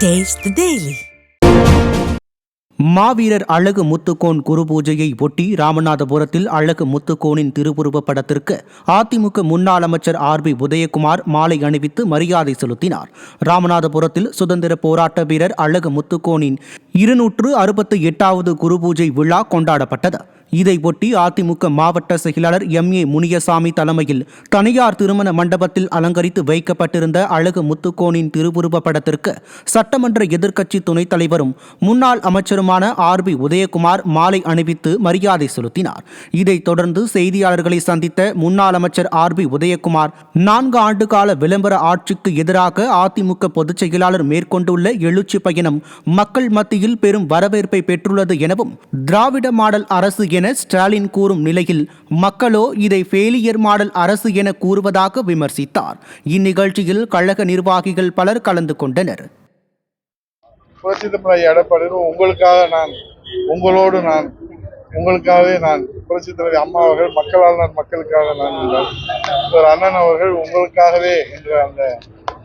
Taste the Daily. மாவீரர் அழகு முத்துக்கோன் குரு பூஜையை ஒட்டி ராமநாதபுரத்தில் அழகு முத்துக்கோனின் திருவுருவ படத்திற்கு அதிமுக முன்னாள் அமைச்சர் RB உதயகுமார் மாலை அணிவித்து மரியாதை செலுத்தினார். ராமநாதபுரத்தில் சுதந்திர போராட்ட வீரர் அழகு முத்துக்கோனின் 268வது குரு பூஜை விழா கொண்டாடப்பட்டது. இதையொட்டி அதிமுக மாவட்ட செயலாளர் MA முனியசாமி தலைமையில் தனியார் திருமண மண்டபத்தில் அலங்கரித்து வைக்கப்பட்டிருந்த அழகு முத்துக்கோனின் திருவுருவ படத்திற்கு சட்டமன்ற எதிர்க்கட்சி துணைத் தலைவரும் முன்னாள் அமைச்சருமான RB உதயகுமார் மாலை அணிவித்து மரியாதை செலுத்தினார். இதைத் தொடர்ந்து செய்தியாளர்களை சந்தித்த முன்னாள் அமைச்சர் RB உதயகுமார் 4 ஆண்டு கால விளம்பர ஆட்சிக்கு எதிராக அதிமுக பொதுச் செயலாளர் மேற்கொண்டுள்ள எழுச்சி பயணம் மக்கள் மத்தியில் பெரும் வரவேற்பை பெற்றுள்ளது எனவும், திராவிட மாடல் அரசு என ஸ்டாலின் கூறும் நிலையில் மக்களோ இதை ஃபெயிலியர் மாடல் அரசு என கூறுவதாக விமர்சித்தார். இந்நிகழ்ச்சியில் கழக நிர்வாகிகள் பலர் கலந்து கொண்டனர். உங்களுக்காகவே நான் புரட்சித் தலைவி அம்மா அவர்கள் மக்களால் நான் மக்களுக்காக நான் என்றார். ஒரு அண்ணன் அவர்கள் உங்களுக்காகவே என்ற அந்த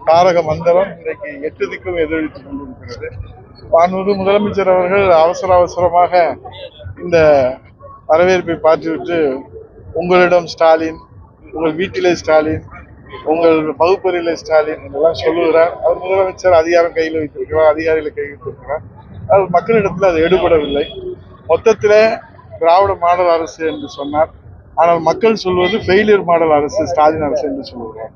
தாரக மந்திரம் இன்றைக்கு 8 திக்கும் எதிரொலித்துக் கொண்டிருக்கிறது. மாண்புமிகு முதலமைச்சர் அவர்கள் அவசரமாக இந்த வரவேற்பை பார்த்துவிட்டு உங்களிடம் ஸ்டாலின், உங்கள் வீட்டிலே ஸ்டாலின், உங்கள் வகுப்பறையிலே ஸ்டாலின் என்றெல்லாம் சொல்லுகிறார். அவர் முதலமைச்சர் அதிகாரம் கையில் வைத்திருக்கிறார், அதிகாரிகளை கையில் வைத்திருக்கிறார். அது மக்களிடத்தில் அது எடுபடவில்லை. மொத்தத்தில் திராவிட மாடல் அரசு என்று சொன்னார். ஆனால் மக்கள் சொல்வது ஃபெயிலியர் மாடல் அரசு, ஸ்டாலின் அரசு என்று சொல்லுகிறார்.